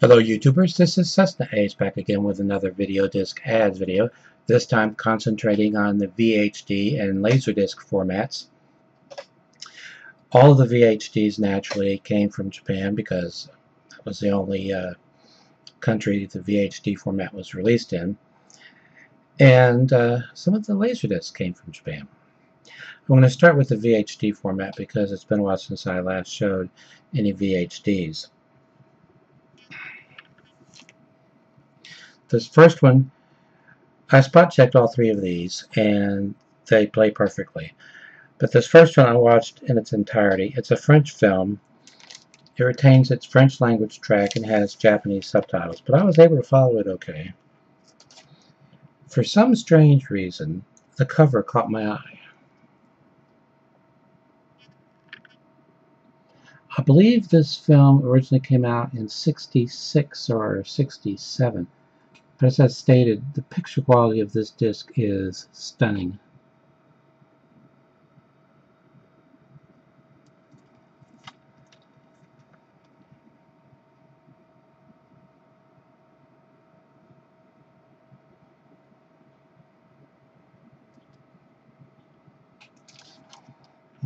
Hello YouTubers, this is Cessnaace back again with another VideoDisc ads video, this time concentrating on the VHD and LaserDisc formats. All of the VHDs naturally came from Japan because that was the only country the VHD format was released in, and some of the LaserDisc came from Japan. I'm going to start with the VHD format because it's been a while since I last showed any VHDs. This first one, I spot checked all three of these and they play perfectly. But this first one I watched in its entirety. It's a French film. It retains its French language track and has Japanese subtitles, but I was able to follow it okay. For some strange reason, the cover caught my eye. I believe this film originally came out in '66 or '67. But as I stated, the picture quality of this disc is stunning.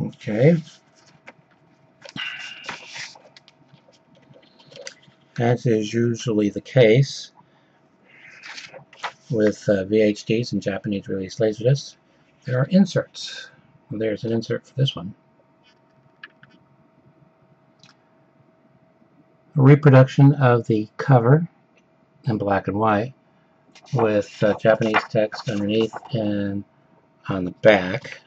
Okay. As is usually the case with VHDs and Japanese release LaserDiscs, there are inserts. Well, there's an insert for this one. A reproduction of the cover in black and white with Japanese text underneath and on the back.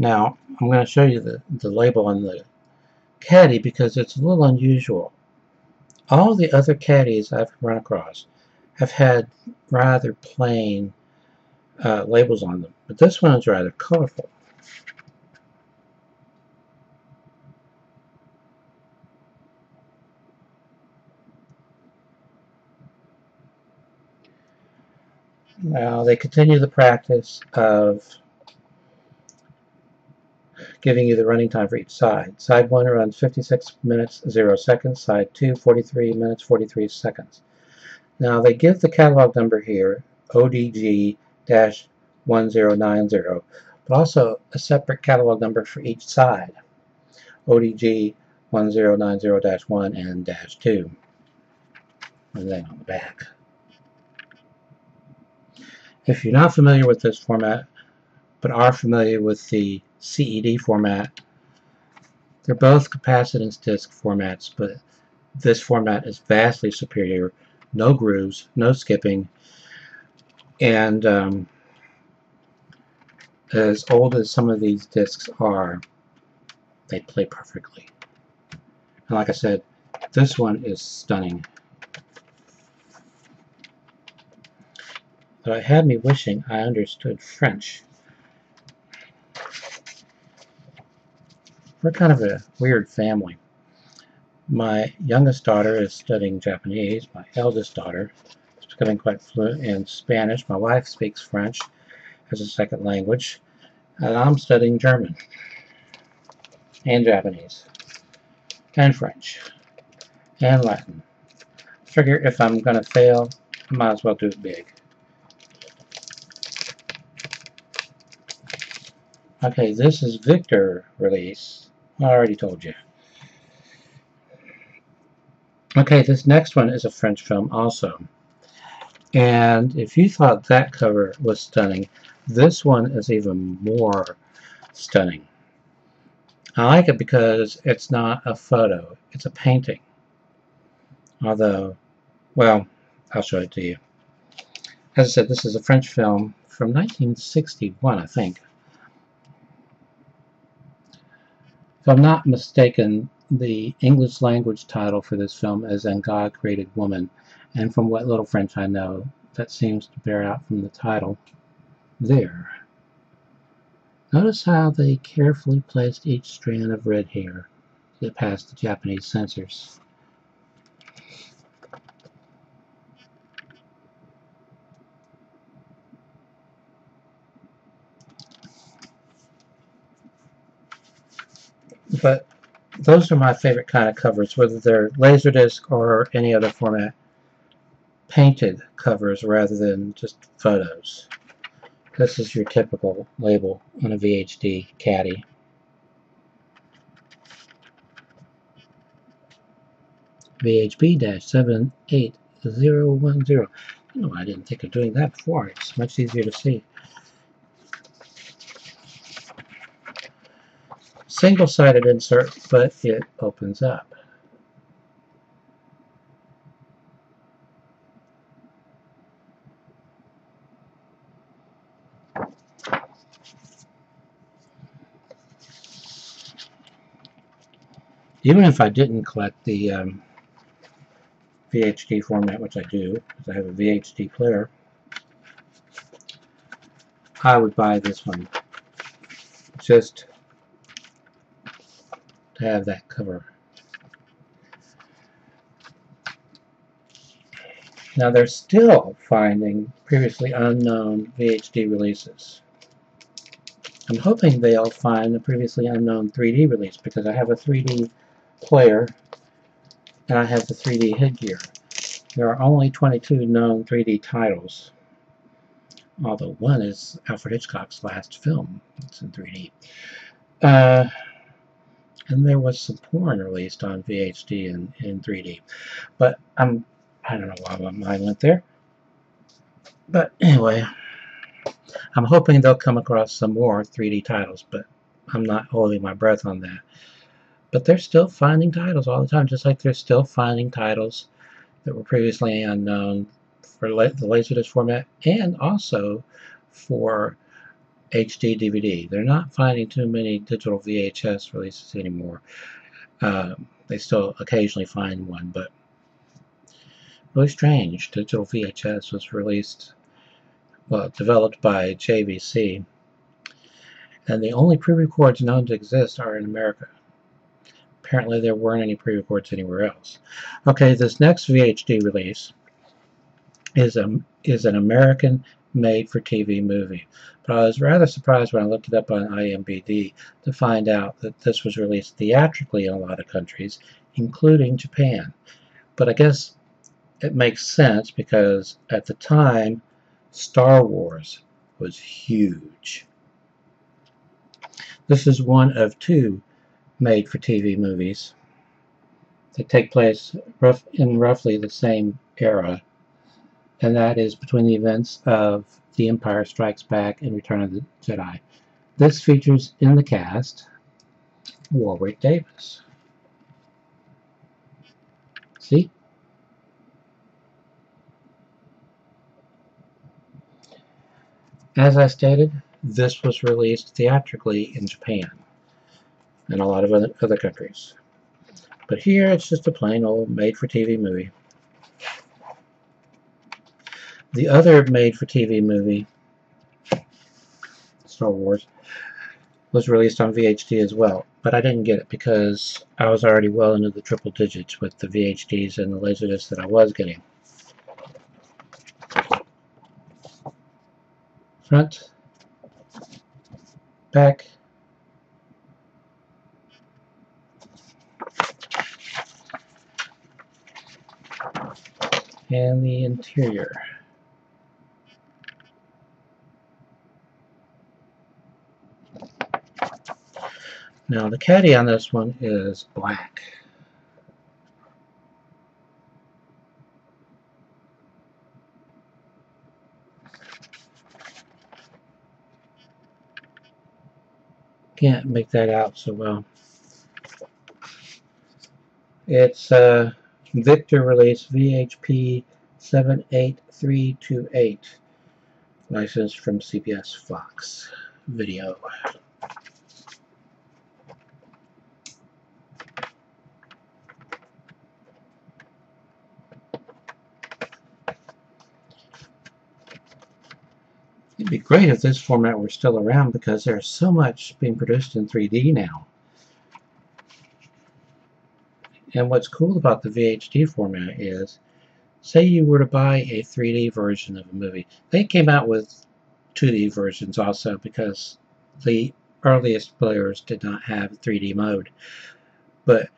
Now, I'm going to show you the label on the caddy because it's a little unusual. All the other caddies I've run across have had rather plain labels on them, but this one is rather colorful. Now, they continue the practice of giving you the running time for each side. Side 1 runs 56 minutes 0 seconds, side 2 43 minutes 43 seconds. Now they give the catalog number here, ODG-1090, but also a separate catalog number for each side, ODG-1090-1 and -2, and then on the back. If you're not familiar with this format, but are familiar with the CED format, they're both capacitance disc formats, but this format is vastly superior. No grooves, no skipping, and as old as some of these discs are, they play perfectly. And like I said, this one is stunning. So it had me wishing I understood French. We're kind of a weird family. My youngest daughter is studying Japanese. My eldest daughter is becoming quite fluent in Spanish. My wife speaks French as a second language. And I'm studying German and Japanese and French and Latin. Figure if I'm going to fail, I might as well do it big. Okay, this is Victor release. I already told you. Okay, this next one is a French film also. And if you thought that cover was stunning, this one is even more stunning. I like it because it's not a photo, it's a painting. Although, well, I'll show it to you. As I said, this is a French film from 1961, I think. If I'm not mistaken, the English language title for this film is And God Created Woman, and from what little French I know, that seems to bear out from the title there. Notice how they carefully placed each strand of red hair to get past the Japanese censors. But those are my favorite kind of covers, whether they're LaserDisc or any other format. Painted covers rather than just photos. This is your typical label on a VHD caddy. VHB-78010. No, I didn't think of doing that before. It's much easier to see. Single-sided insert, but it opens up. Even if I didn't collect the VHD format, which I do, because I have a VHD player, I would buy this one just to have that cover. Now they're still finding previously unknown VHD releases. I'm hoping they'll find the previously unknown 3D release, because I have a 3D player and I have the 3D headgear. There are only 22 known 3D titles, although one is Alfred Hitchcock's last film. It's in 3D. And there was some porn released on VHD in 3D. But I don't know why my mind went there. But anyway, I'm hoping they'll come across some more 3D titles, but I'm not holding my breath on that. But they're still finding titles all the time, just like they're still finding titles that were previously unknown for the LaserDisc format and also for HD DVD. They're not finding too many digital VHS releases anymore. They still occasionally find one, but really strange. Digital VHS was released, well, developed by JVC, and the only pre-records known to exist are in America. Apparently there weren't any pre-records anywhere else. Okay, this next VHD release is an American made-for-TV movie. But I was rather surprised when I looked it up on IMDb to find out that this was released theatrically in a lot of countries, including Japan. But I guess it makes sense because at the time, Star Wars was huge. This is one of two made-for-TV movies that take place in roughly the same era, and that is between the events of The Empire Strikes Back and Return of the Jedi. This features in the cast Warwick Davis. See? As I stated, this was released theatrically in Japan and a lot of other countries. But here it's just a plain old made-for-TV movie. The other made-for-TV movie, Star Wars, was released on VHD as well, but I didn't get it because I was already well into the triple digits with the VHDs and the LaserDiscs that I was getting. Front, back, and the interior. Now the caddy on this one is black. Can't make that out so well. It's Victor release VHP 78328, licensed from CBS Fox Video. It'd be great if this format were still around because there's so much being produced in 3D now. And what's cool about the VHD format is, say you were to buy a 3D version of a movie. They came out with 2D versions also because the earliest players did not have 3D mode. But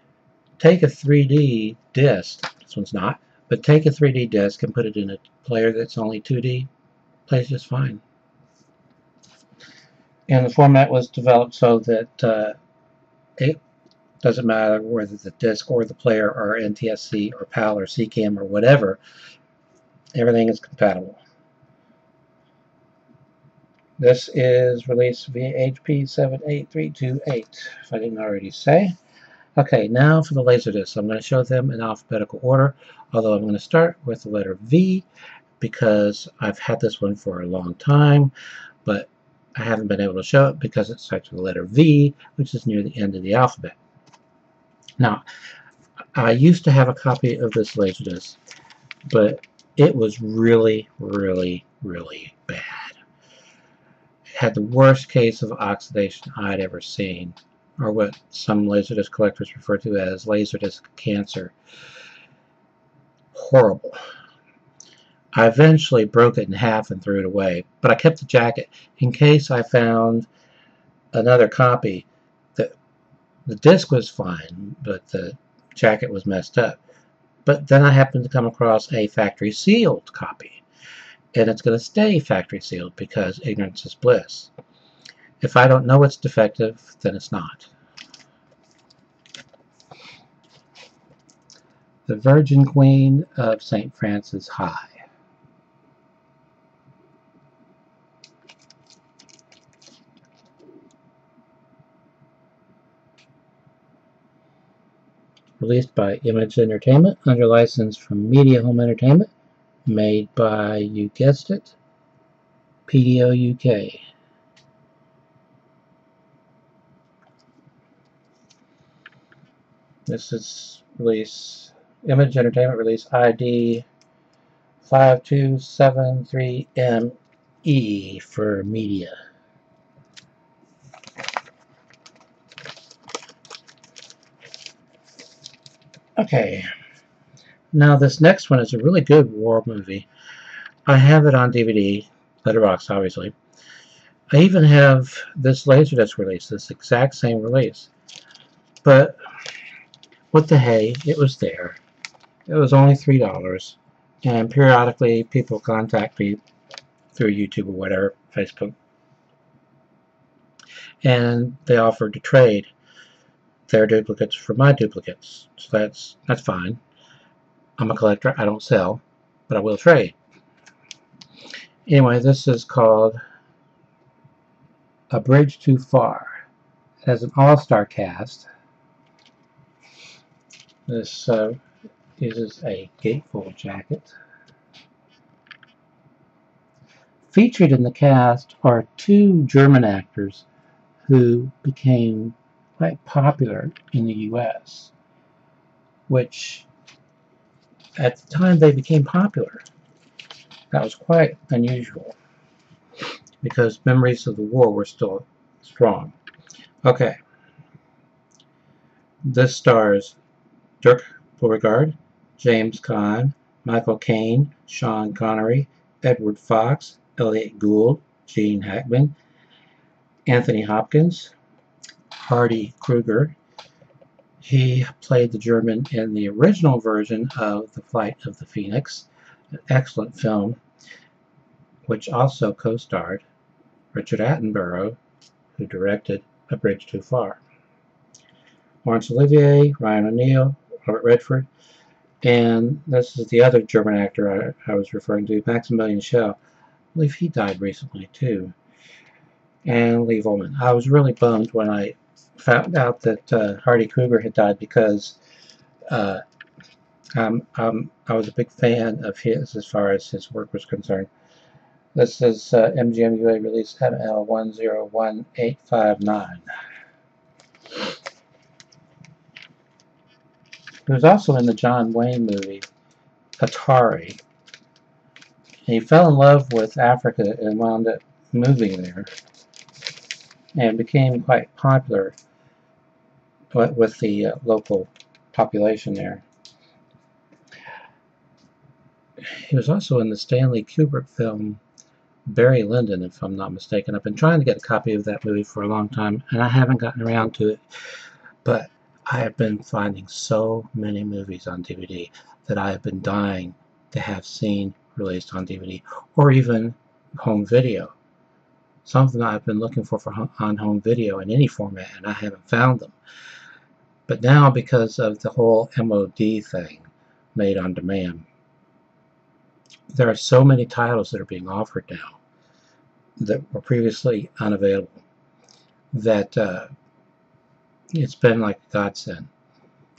take a 3D disc, this one's not, but take a 3D disc and put it in a player that's only 2D, plays just fine. And the format was developed so that it doesn't matter whether the disc or the player are NTSC or PAL or CCAM or whatever, everything is compatible. This is release VHP 78328, if I didn't already say. Okay, now for the LaserDisc. I'm going to show them in alphabetical order, although I'm going to start with the letter V because I've had this one for a long time, but I haven't been able to show it because it starts with the letter V, which is near the end of the alphabet. Now, I used to have a copy of this LaserDisc, but it was really, really, really bad. It had the worst case of oxidation I'd ever seen, or what some LaserDisc collectors refer to as LaserDisc cancer. Horrible. I eventually broke it in half and threw it away, but I kept the jacket in case I found another copy. The disc was fine, but the jacket was messed up. But then I happened to come across a factory sealed copy, and it's going to stay factory sealed because ignorance is bliss. If I don't know it's defective, then it's not. The Virgin Queen of St. Francis High. Released by Image Entertainment under license from Media Home Entertainment. Made by, you guessed it, PDO UK. This is release, Image Entertainment release ID 5273ME for media. Okay, now this next one is a really good war movie. I have it on DVD, letterbox obviously. I even have this LaserDisc release, this exact same release. But what the hey, it was there. It was only $3, and periodically people contact me through YouTube or whatever, Facebook, and they offered to trade their duplicates for my duplicates. So that's fine. I'm a collector, I don't sell, but I will trade. Anyway, this is called A Bridge Too Far. It has an all-star cast. This uses a gatefold jacket. Featured in the cast are two German actors who became quite popular in the US, which at the time they became popular, that was quite unusual because memories of the war were still strong. Okay, this stars Dirk Beauregard, James Caan, Michael Caine, Sean Connery, Edward Fox, Elliot Gould, Gene Hackman, Anthony Hopkins, Hardy Kruger. He played the German in the original version of The Flight of the Phoenix, an excellent film, which also co-starred Richard Attenborough, who directed A Bridge Too Far. Laurence Olivier, Ryan O'Neal, Robert Redford, and this is the other German actor I was referring to, Maximilian Schell. I believe he died recently too. And Lee Volman. I was really bummed when I found out that Hardy Kruger had died because I was a big fan of his as far as his work was concerned. This is MGM-UA release ML101859. He was also in the John Wayne movie, Atari. He fell in love with Africa and wound up moving there and became quite popular with the local population there. He was also in the Stanley Kubrick film Barry Lyndon, if I'm not mistaken. I've been trying to get a copy of that movie for a long time, and I haven't gotten around to it. But I have been finding so many movies on DVD that I have been dying to have seen released on DVD or even home video. Something I've been looking for on home video in any format, and I haven't found them. But now, because of the whole MOD thing, made on demand, there are so many titles that are being offered now that were previously unavailable that it's been like a godsend.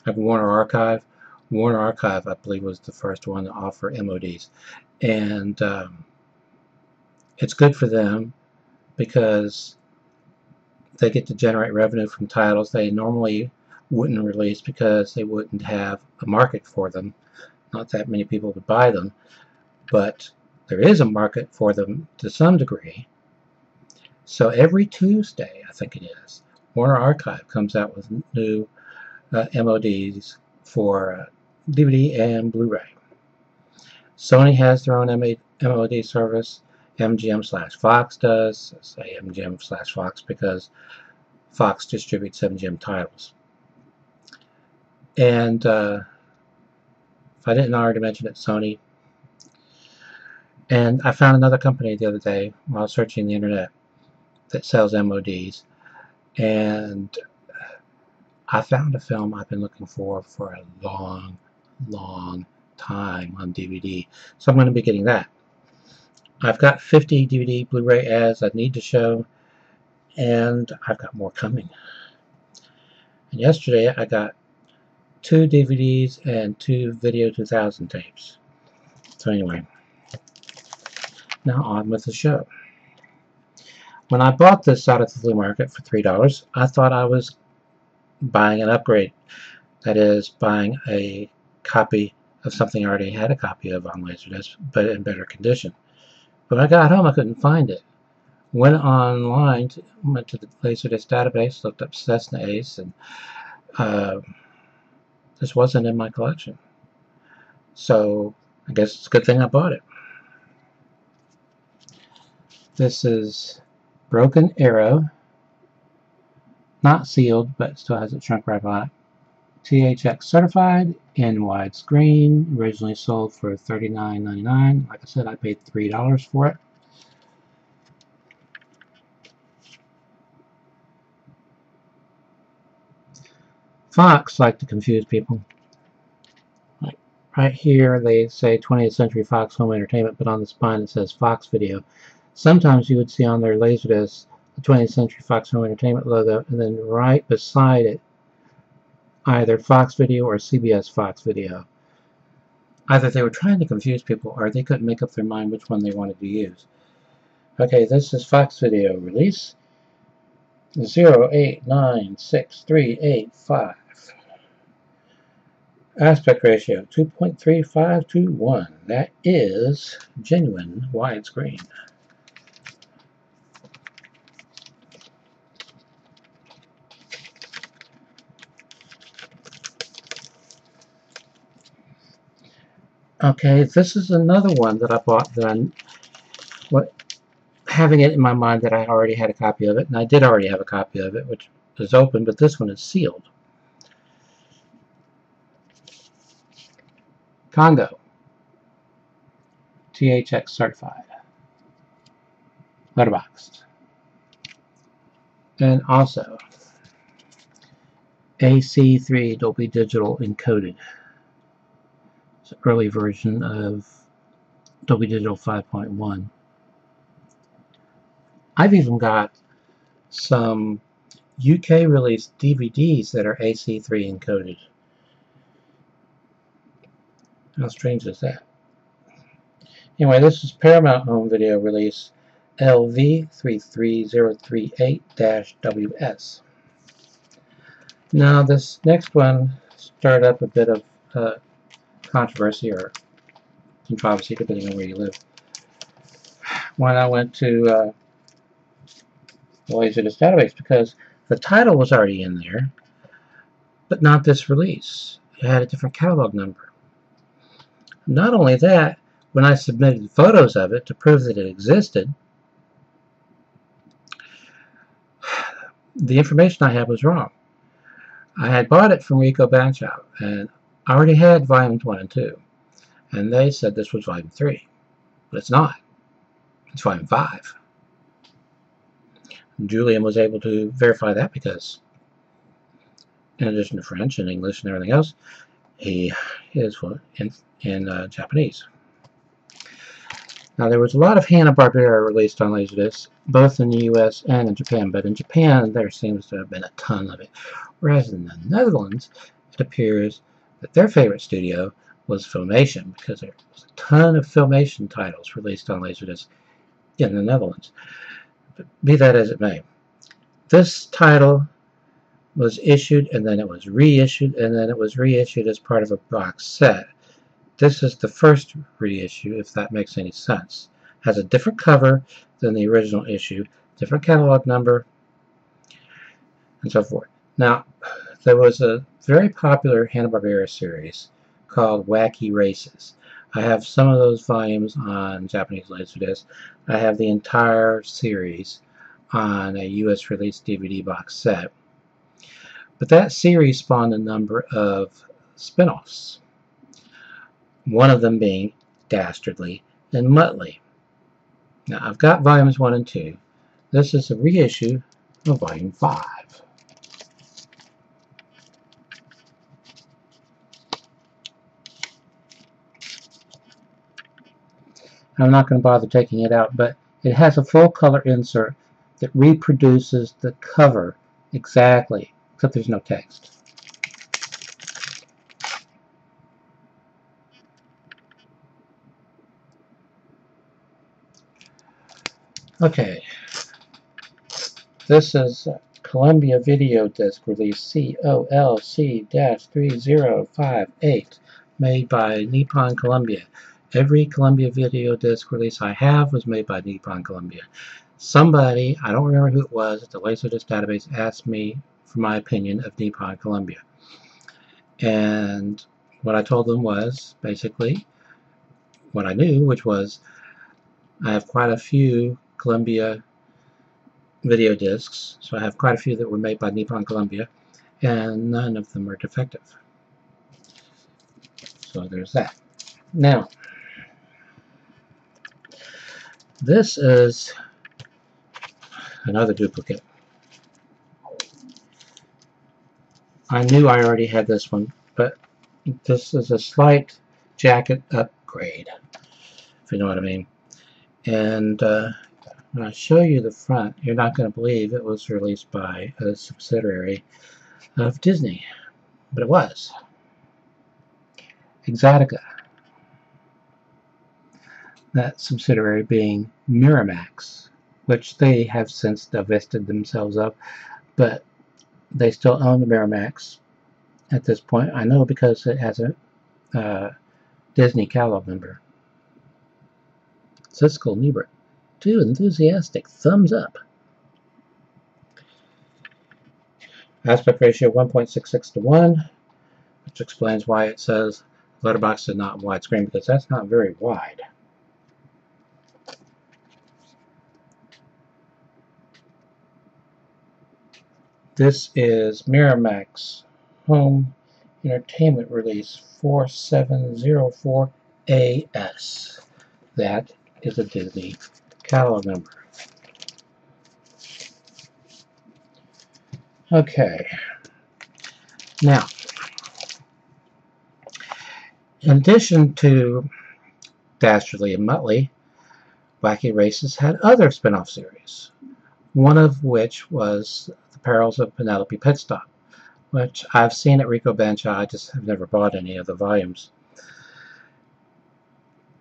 Like Warner Archive. Warner Archive, I believe, was the first one to offer MODs. And it's good for them because they get to generate revenue from titles they normally wouldn't release because they wouldn't have a market for them. Not that many people would buy them, but there is a market for them to some degree. So every Tuesday, I think it is, Warner Archive comes out with new MODs for DVD and Blu-ray. Sony has their own MOD service. MGM/Fox does. I say MGM/Fox because Fox distributes MGM titles. And if I didn't already mention it, Sony. And I found another company the other day while searching the internet that sells MODs. And I found a film I've been looking for a long, long time on DVD. So I'm going to be getting that. I've got 50 DVD Blu-ray ads I need to show, and I've got more coming. And yesterday I got 2 DVDs and 2 Video 2000 tapes. So anyway, now on with the show. When I bought this out at the flea market for $3, I thought I was buying an upgrade. That is, buying a copy of something I already had a copy of on LaserDisc, but in better condition. But when I got home, I couldn't find it. Went online, went to the LaserDisc database, looked up Cessnaace, and this wasn't in my collection. So I guess it's a good thing I bought it. This is Broken Arrow. Not sealed, but still has its shrink wrap on it. THX certified in widescreen. Originally sold for $39.99. Like I said, I paid $3 for it. Fox like to confuse people. Like right here, they say 20th Century Fox Home Entertainment, but on the spine it says Fox Video. Sometimes you would see on their LaserDisc the 20th Century Fox Home Entertainment logo, and then right beside it either Fox Video or CBS Fox Video. Either they were trying to confuse people or they couldn't make up their mind which one they wanted to use. Okay, this is Fox Video release 0896385. Aspect ratio 2.35 to 1. That is genuine widescreen. Okay, this is another one that I bought that I'm having it in my mind that I already had a copy of it, and I did already have a copy of it, which is open, but this one is sealed. Congo, THX certified, letterboxed, and also AC3 Dolby Digital encoded. It's an early version of Dolby Digital 5.1. I've even got some UK released DVDs that are AC3 encoded. How strange is that? Anyway, this is Paramount Home Video release LV33038-WS. Now this next one stirred up a bit of controversy or controversy depending on where you live. When I went to the LaserDisc database, because the title was already in there, but not this release. It had a different catalog number. Not only that, when I submitted photos of it to prove that it existed, the information I had was wrong. I had bought it from Rico Banchow, and I already had volumes 1 and 2, and they said this was volume 3, but it's not. It's volume 5. And Julian was able to verify that because, in addition to French and English and everything else, he is fluent in Japanese. Now, there was a lot of Hanna-Barbera released on LaserDisc, both in the US and in Japan, but in Japan there seems to have been a ton of it. Whereas in the Netherlands, it appears that their favorite studio was Filmation, because there was a ton of Filmation titles released on LaserDisc in the Netherlands. But be that as it may, this title was issued, and then it was reissued, and then it was reissued as part of a box set. This is the first reissue, if that makes any sense. It has a different cover than the original issue, different catalog number, and so forth. Now, there was a very popular Hanna-Barbera series called Wacky Races. I have some of those volumes on Japanese LaserDisc. I have the entire series on a US release DVD box set. But that series spawned a number of spin-offs. One of them being Dastardly and Muttley. Now, I've got volumes 1 and 2. This is a reissue of volume 5. I'm not going to bother taking it out, but it has a full color insert that reproduces the cover exactly, except there's no text. Okay, this is Columbia VideoDisc release COLC-3058, made by Nippon Columbia. Every Columbia VideoDisc release I have was made by Nippon Columbia. Somebody, I don't remember who it was, at the LaserDisc database asked me for my opinion of Nippon Columbia. And what I told them was, basically, what I knew, which was, I have quite a few Columbia video discs, so I have quite a few that were made by Nippon Columbia, and none of them are defective. So there's that. Now, this is another duplicate. I knew I already had this one, but this is a slight jacket upgrade, if you know what I mean. And when I show you the front, you're not going to believe it was released by a subsidiary of Disney, but it was. Exotica. That subsidiary being Miramax, which they have since divested themselves of, but they still own the Miramax at this point. I know because it has a Disney catalog number. Siskel Niebert. Too enthusiastic. Thumbs up. Aspect ratio 1.66 to 1, which explains why it says letterbox is not widescreen, because that's not very wide. This is Miramax Home Entertainment Release 4704AS. That is a Disney catalog number. Okay. Now, in addition to Dastardly and Muttley, Wacky Races had other spin-off series, one of which was The Perils of Penelope Pitstop, which I've seen at Rico Banchow. I just have never bought any of the volumes.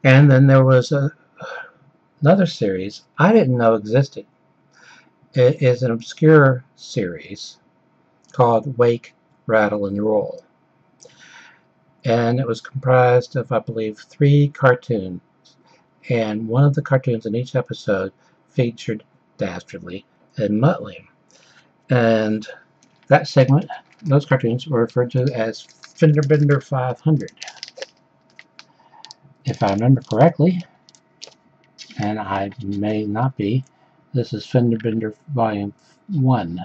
And then there was another series I didn't know existed. It is an obscure series called Wake, Rattle, and Roll. And it was comprised of, I believe, 3 cartoons. And one of the cartoons in each episode featured Dastardly and Muttley. And that segment, those cartoons, were referred to as Fender Bender 500. if I remember correctly, and I may not be, this is Fender Bender Volume 1.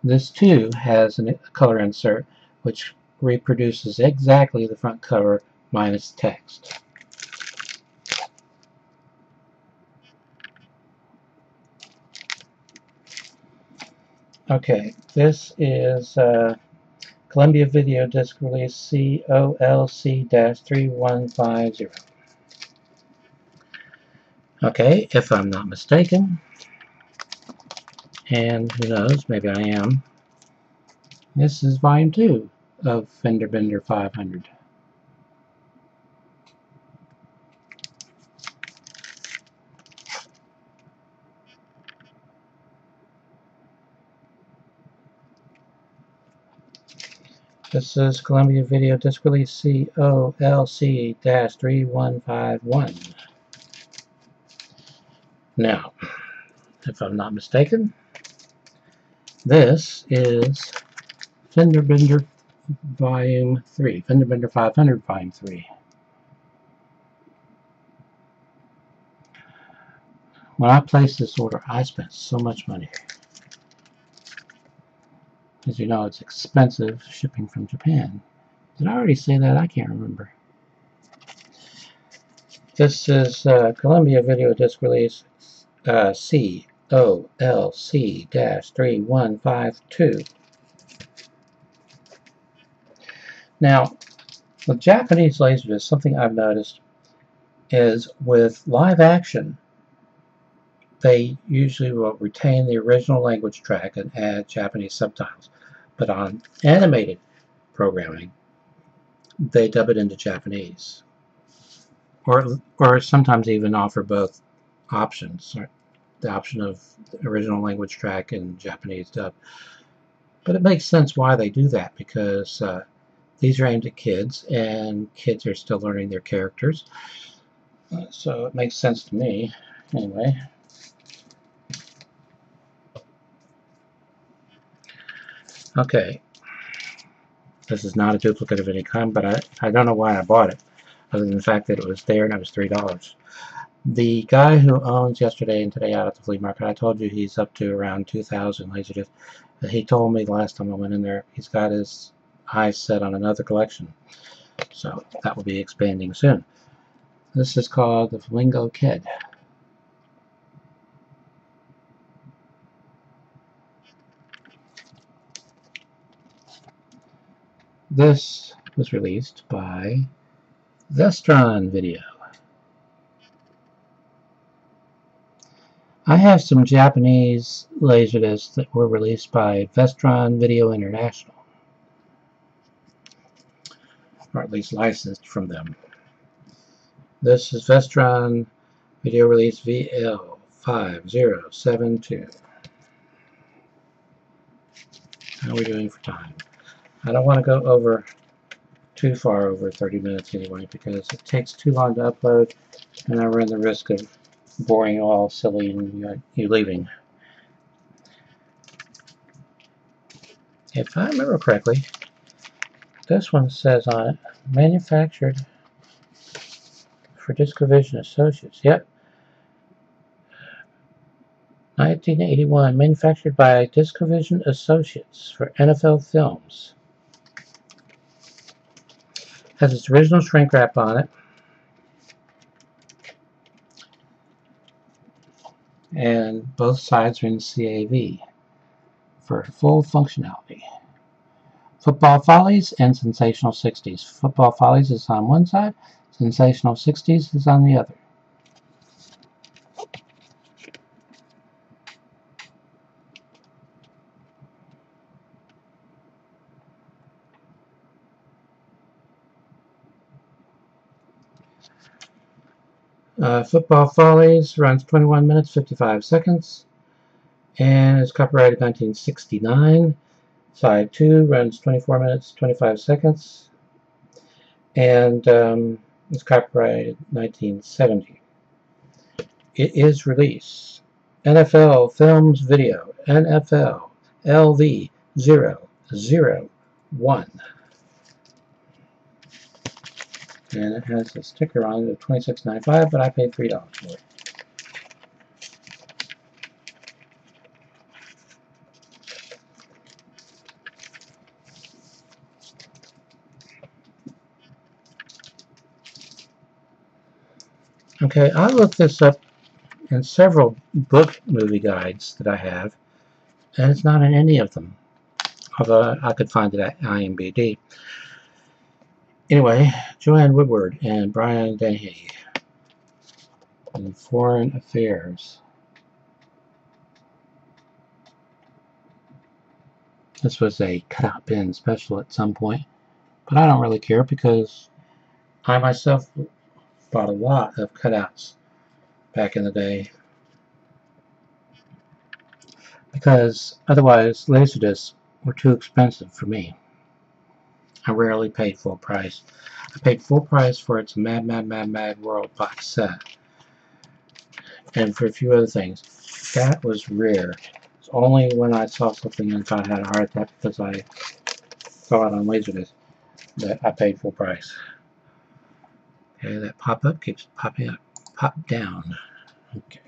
This too has a color insert which reproduces exactly the front cover minus text. Okay, this is Columbia VideoDisc release COLC-3150. Okay, if I'm not mistaken, and who knows, maybe I am, this is volume 2 of Fender Bender 500. This is Columbia VideoDisc release COLC-3151. Now, if I'm not mistaken, this is Fender Bender Volume 3, Fender Bender 500 Volume 3. When I placed this order, I spent so much money. As you know, it's expensive shipping from Japan. Did I already say that? I can't remember. This is Columbia VideoDisc release COLC-3152. Now, with Japanese LaserDisc, something I've noticed is with live action, they usually will retain the original language track and add Japanese subtitles. But on animated programming, they dub it into Japanese. Or sometimes even offer both options. The option of the original language track and Japanese dub. But it makes sense why they do that, because these are aimed at kids, and kids are still learning their characters. So it makes sense to me, anyway. Okay, this is not a duplicate of any kind, but I don't know why I bought it, other than the fact that it was there and it was $3. The guy who owns Yesterday and Today out at the flea market, I told you he's up to around 2,000 LaserDiscs. He told me the last time I went in there, he's got his eyes set on another collection. So that will be expanding soon. This is called the Flamingo Kid. This was released by Vestron Video. I have some Japanese LaserDiscs that were released by Vestron Video International, or at least licensed from them. This is Vestron Video Release VL5072. How are we doing for time? I don't want to go over too far over 30 minutes anyway, because it takes too long to upload, and I run the risk of boring you all silly and you leaving. If I remember correctly, this one says on it, manufactured for Discovision Associates. Yep. 1981, manufactured by Discovision Associates for NFL Films. Has its original shrink wrap on it. And both sides are in CAV for full functionality. Football Follies and Sensational 60s. Football Follies is on one side, Sensational 60s is on the other. Football Follies runs 21 minutes 55 seconds and is copyrighted 1969. Side 2 runs 24 minutes 25 seconds and is copyrighted 1970. It is released NFL Films Video NFL LV 001 1. And it has a sticker on it of $26.95, but I paid $3 for it. Okay, I looked this up in several book movie guides that I have, and it's not in any of them, although I could find it at IMDb. Anyway, Joanne Woodward and Brian Dennehy in Foreign Affairs. This was a cutout bin special at some point, but I don't really care because I myself bought a lot of cutouts back in the day, because otherwise LaserDiscs were too expensive for me. I rarely paid full price. I paid full price for its Mad Mad Mad Mad World box set, and for a few other things. That was rare. It's only when I saw something and thought I had a heart attack because I saw it on LaserDisc that I paid full price. Okay, that pop-up keeps popping up. Pop down. Okay.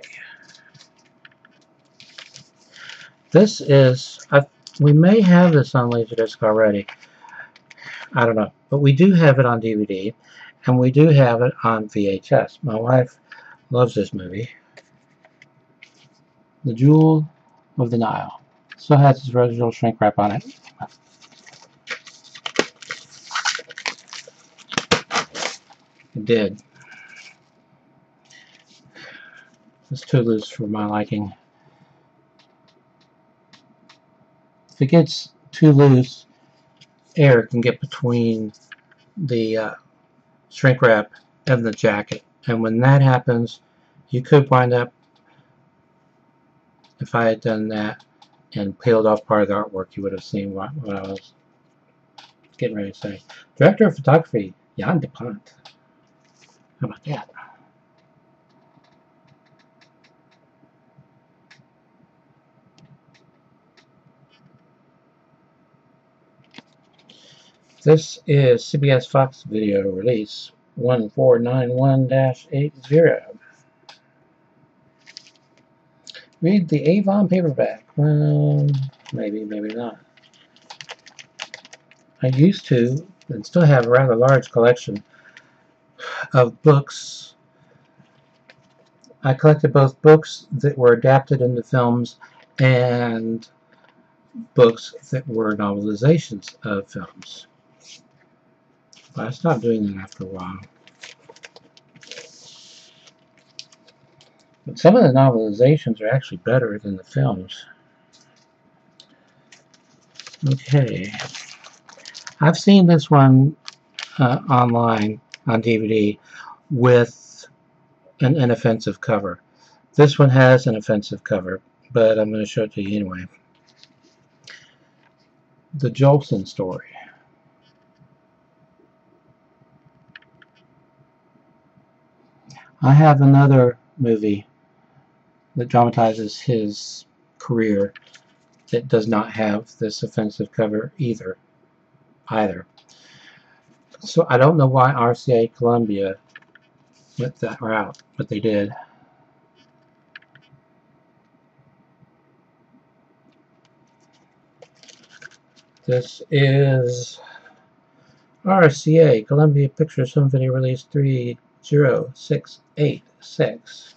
This is, we may have this on LaserDisc already. I don't know. But we do have it on DVD, and we do have it on VHS. My wife loves this movie. The Jewel of the Nile. Still has its original shrink wrap on it. It did. It's too loose for my liking. If it gets too loose, air can get between the shrink wrap and the jacket. And when that happens, you could wind up, if I had done that and peeled off part of the artwork, you would have seen what I was getting ready to say. Director of Photography, Jan DuPont. How about that? This is CBS Fox video release 1491-80. Read the Avon paperback. Well, maybe, maybe not. I used to, and still have a rather large collection of books. I collected both books that were adapted into films and books that were novelizations of films. But I stopped doing that after a while. But some of the novelizations are actually better than the films. Okay. I've seen this one online on DVD with an inoffensive cover. This one has an offensive cover, but I'm going to show it to you anyway. The Jolson Story. I have another movie that dramatizes his career that does not have this offensive cover either. So I don't know why RCA Columbia went that route, but they did. This is RCA Columbia Pictures Home Video Release 30686.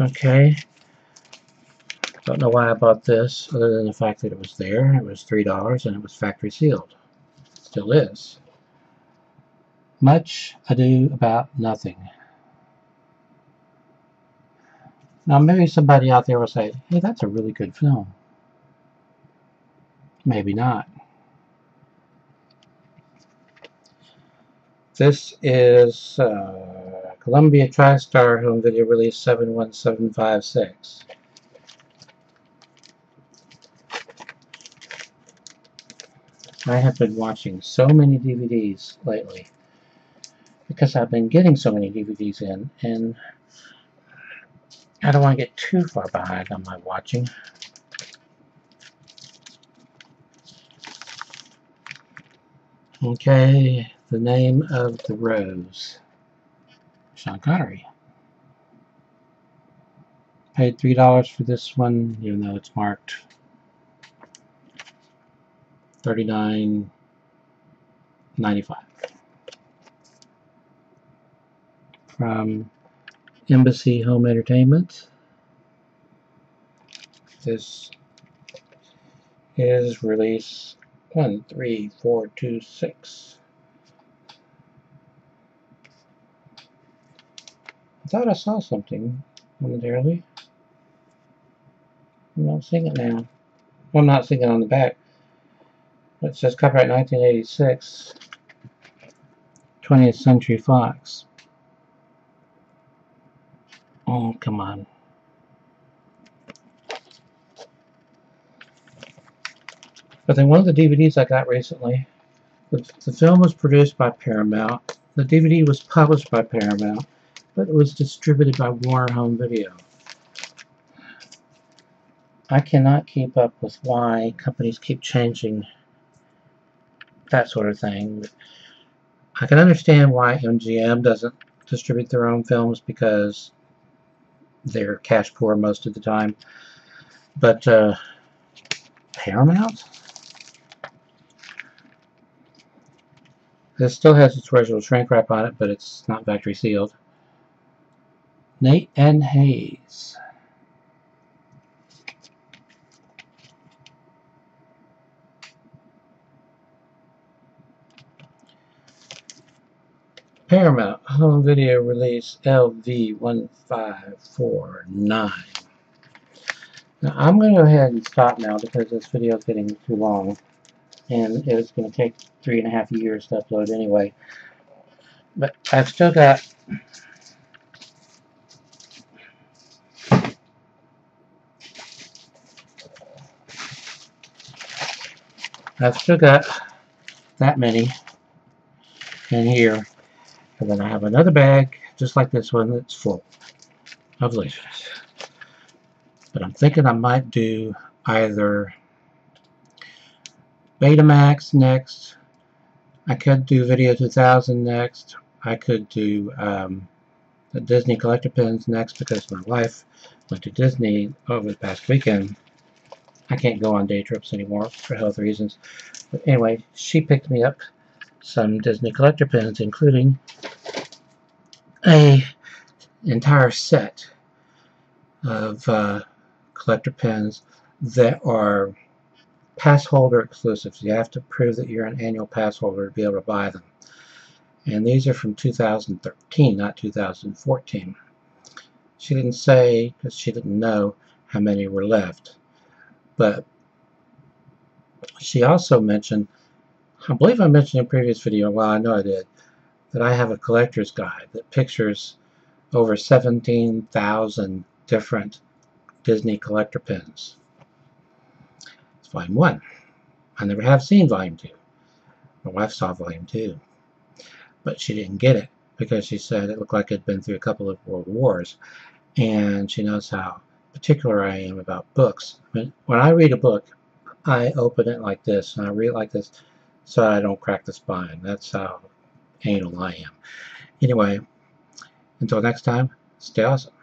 Okay. Don't know why I bought this, other than the fact that it was there. It was $3 and it was factory sealed. Still is. Much Ado About Nothing. Now maybe somebody out there will say, hey, that's a really good film. Maybe not. This is Columbia TriStar Home Video Release 71756. I have been watching so many DVDs lately because I've been getting so many DVDs in, and I don't want to get too far behind on my watching. Okay, The Name of the Rose. Sean Connery. Paid $3 for this one, even though it's marked $39.95. From Embassy Home Entertainment. This is release 13426. I thought I saw something momentarily. I'm not seeing it now. Well, I'm not seeing it on the back. It says copyright 1986, 20th Century Fox. Oh, come on. But then one of the DVDs I got recently, the film was produced by Paramount. The DVD was published by Paramount, but it was distributed by Warner Home Video. I cannot keep up with why companies keep changing that sort of thing. I can understand why MGM doesn't distribute their own films because they're cash poor most of the time. But Paramount? This still has its original shrink wrap on it, but it's not factory sealed. Nate and Hayes. Paramount Home Video Release LV1549. Now I'm going to go ahead and stop now because this video is getting too long, and it's going to take 3.5 years to upload anyway. But I've still got that many in here, and then I have another bag just like this one that's full of lasers. But I'm thinking I might do either Betamax next. I could do Video 2000 next. I could do the Disney collector pins next because my wife went to Disney over the past weekend. I can't go on day trips anymore for health reasons. But anyway, she picked me up some Disney collector pins, including a entire set of collector pins that are pass holder exclusives. You have to prove that you're an annual pass holder to be able to buy them. And these are from 2013, not 2014. She didn't say, because she didn't know how many were left. But she also mentioned, I believe I mentioned in a previous video, well, I know I did, that I have a collector's guide that pictures over 17,000 different Disney collector pins. It's volume 1. I never have seen volume 2. My wife saw volume 2. But she didn't get it because she said it looked like it had been through a couple of world wars. And she knows how particular I am about books. When I read a book, I open it like this, and I read it like this so I don't crack the spine. That's how anal I am. Anyway, until next time, stay awesome.